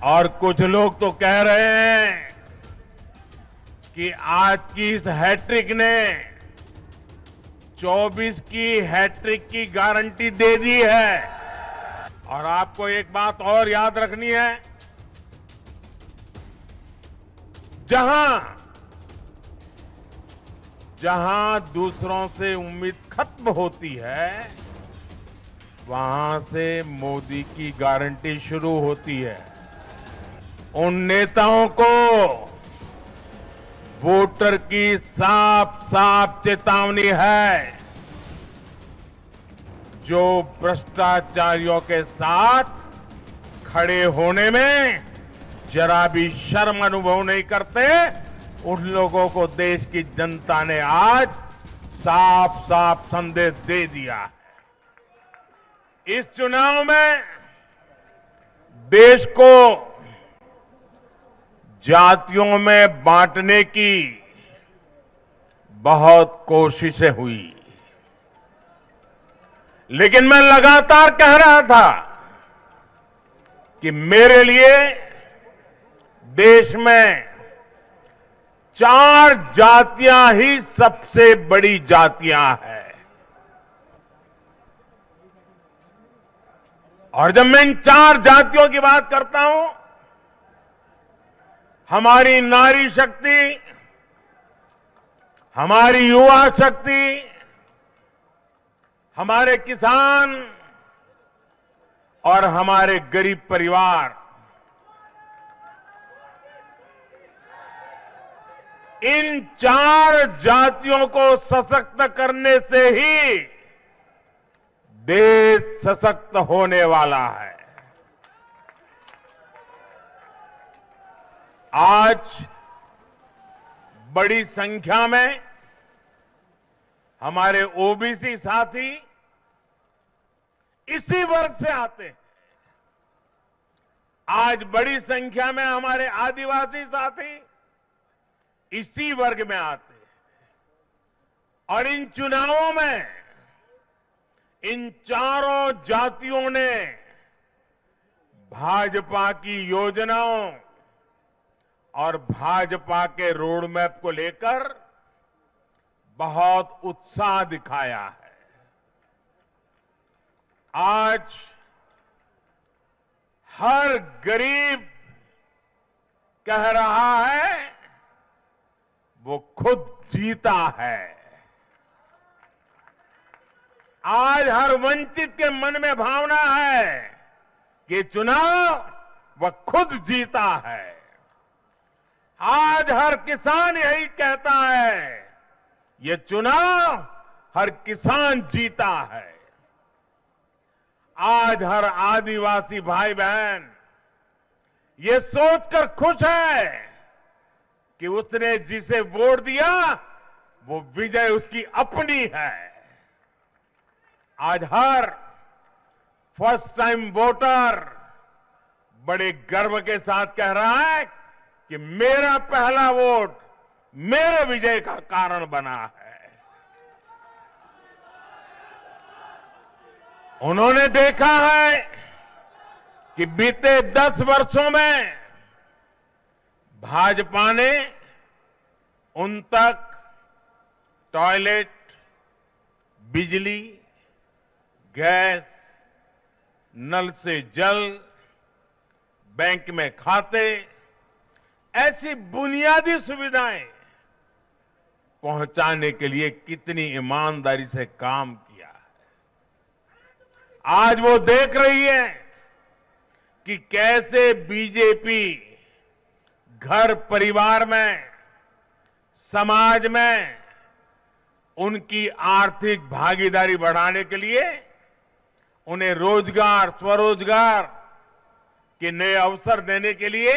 और कुछ लोग तो कह रहे हैं कि आज की इस हैट्रिक ने 24 की हैट्रिक की गारंटी दे दी है। और आपको एक बात और याद रखनी है, जहां जहां दूसरों से उम्मीद खत्म होती है, वहां से मोदी की गारंटी शुरू होती है। उन नेताओं को वोटर की साफ साफ चेतावनी है, जो भ्रष्टाचारियों के साथ खड़े होने में जरा भी शर्म अनुभव नहीं करते। उन लोगों को देश की जनता ने आज साफ साफ संदेश दे दिया है। इस चुनाव में देश को जातियों में बांटने की बहुत कोशिशें हुई, लेकिन मैं लगातार कह रहा था कि मेरे लिए देश में 4 जातियां ही सबसे बड़ी जातियां हैं। और जब मैं इन 4 जातियों की बात करता हूं, हमारी नारी शक्ति, हमारी युवा शक्ति, हमारे किसान और हमारे गरीब परिवार, इन 4 जातियों को सशक्त करने से ही देश सशक्त होने वाला है। आज बड़ी संख्या में हमारे ओबीसी साथी इसी वर्ग से आते हैं। आज बड़ी संख्या में हमारे आदिवासी साथी इसी वर्ग में आते हैं। और इन चुनावों में इन चारों जातियों ने भाजपा की योजनाओं और भाजपा के रोड मैप को लेकर बहुत उत्साह दिखाया है। आज हर गरीब कह रहा है वो खुद जीता है। आज हर वंचित के मन में भावना है कि चुनाव वह खुद जीता है। आज हर किसान यही कहता है, ये चुनाव हर किसान जीता है। आज हर आदिवासी भाई बहन ये सोचकर खुश है कि उसने जिसे वोट दिया वो विजय उसकी अपनी है। आज हर फर्स्ट टाइम वोटर बड़े गर्व के साथ कह रहा है कि मेरा पहला वोट मेरे विजय का कारण बना है। उन्होंने देखा है कि बीते 10 वर्षों में भाजपा ने उन तक टॉयलेट, बिजली, गैस, नल से जल, बैंक में खाते, ऐसी बुनियादी सुविधाएं पहुंचाने के लिए कितनी ईमानदारी से काम किया है। आज वो देख रही है कि कैसे बीजेपी घर परिवार में, समाज में उनकी आर्थिक भागीदारी बढ़ाने के लिए उन्हें रोजगार, स्वरोजगार के नए अवसर देने के लिए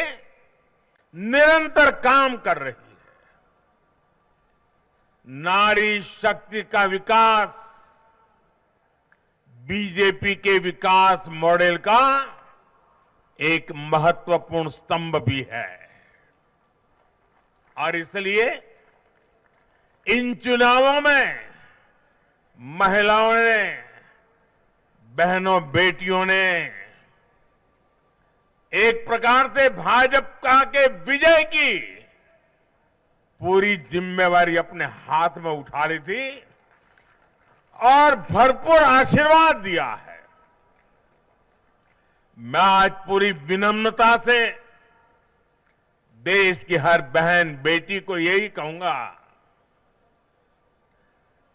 निरंतर काम कर रही है। नारी शक्ति का विकास बीजेपी के विकास मॉडल का एक महत्वपूर्ण स्तंभ भी है। और इसलिए इन चुनावों में महिलाओं ने, बहनों, बेटियों ने एक प्रकार से भाजपा के विजय की पूरी जिम्मेवारी अपने हाथ में उठा ली थी और भरपूर आशीर्वाद दिया है। मैं आज पूरी विनम्रता से देश की हर बहन बेटी को यही कहूंगा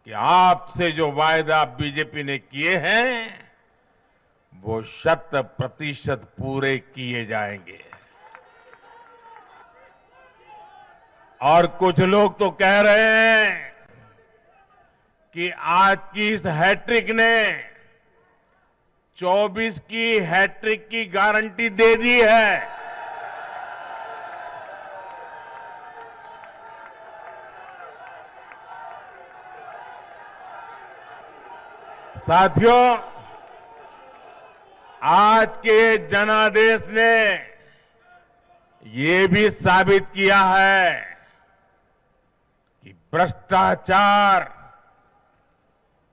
कि आपसे जो वायदा बीजेपी ने किए हैं वो 100% पूरे किए जाएंगे। और कुछ लोग तो कह रहे हैं कि आज की इस हैट्रिक ने 24 की हैट्रिक की गारंटी दे दी है। साथियों, आज के जनादेश ने ये भी साबित किया है कि भ्रष्टाचार,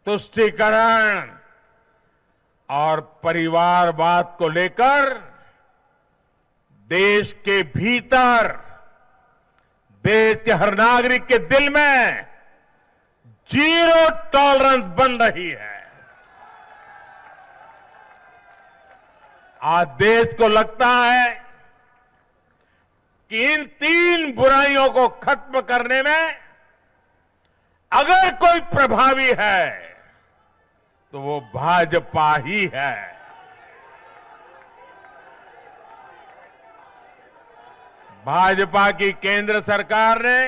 तुष्टीकरण और परिवारवाद को लेकर देश के भीतर, देश के हर नागरिक के दिल में जीरो टॉलरेंस बन रही है। आज देश को लगता है कि इन 3 बुराइयों को खत्म करने में अगर कोई प्रभावी है तो वो भाजपा ही है। भाजपा की केंद्र सरकार ने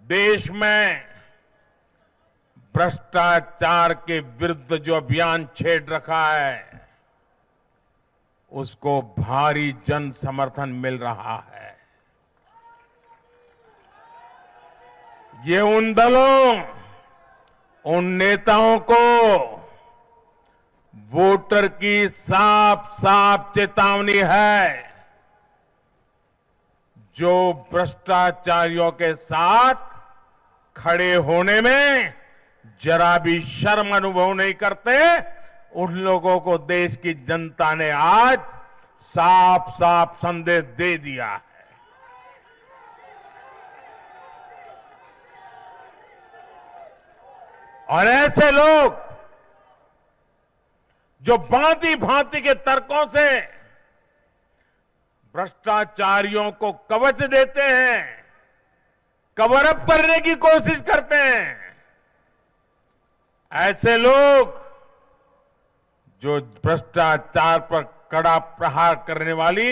देश में भ्रष्टाचार के विरुद्ध जो अभियान छेड़ रखा है उसको भारी जन समर्थन मिल रहा है। ये उन दलों, उन नेताओं को वोटर की साफ साफ चेतावनी है जो भ्रष्टाचारियों के साथ खड़े होने में जरा भी शर्म अनुभव नहीं करते। उन लोगों को देश की जनता ने आज साफ साफ संदेश दे दिया है। और ऐसे लोग जो भांति भांति के तर्कों से भ्रष्टाचारियों को कवच देते हैं, कवर अप करने की कोशिश करते हैं, ऐसे लोग जो भ्रष्टाचार पर कड़ा प्रहार करने वाली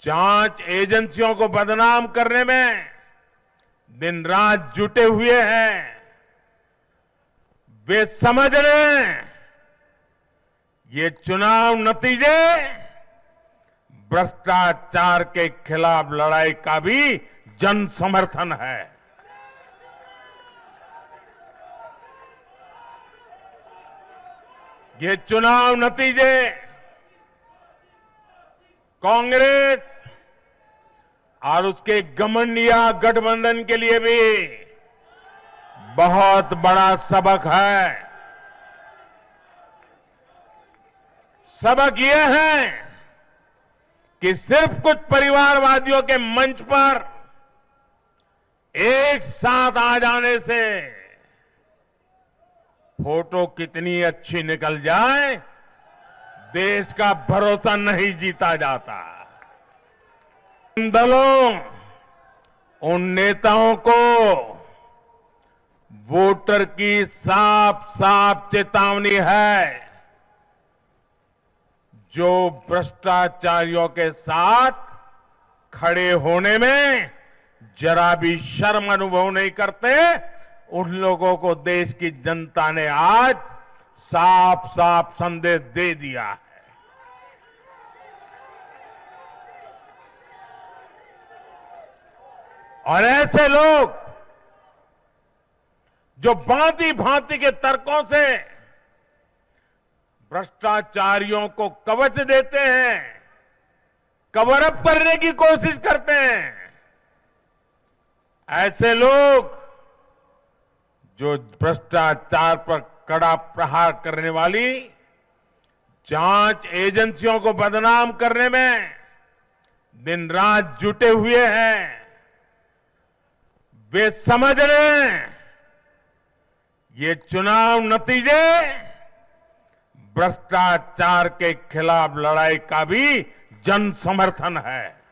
जांच एजेंसियों को बदनाम करने में दिन रात जुटे हुए हैं, वे समझ लें ये चुनाव नतीजे भ्रष्टाचार के खिलाफ लड़ाई का भी जन समर्थन है। ये चुनाव नतीजे कांग्रेस और उसके घमंडिया गठबंधन के लिए भी बहुत बड़ा सबक है। सबक ये है कि सिर्फ कुछ परिवारवादियों के मंच पर एक साथ आ जाने से फोटो कितनी अच्छी निकल जाए, देश का भरोसा नहीं जीता जाता। उन दलों, उन नेताओं को वोटर की साफ साफ चेतावनी है जो भ्रष्टाचारियों के साथ खड़े होने में जरा भी शर्म अनुभव नहीं करते। उन लोगों को देश की जनता ने आज साफ साफ संदेश दे दिया है। और ऐसे लोग जो भांति भांति के तर्कों से भ्रष्टाचारियों को कवच देते हैं, कवर अप करने की कोशिश करते हैं, ऐसे लोग जो भ्रष्टाचार पर कड़ा प्रहार करने वाली जांच एजेंसियों को बदनाम करने में दिन रात जुटे हुए हैं। वे समझ लें ये चुनाव नतीजे भ्रष्टाचार के खिलाफ लड़ाई का भी जन समर्थन है।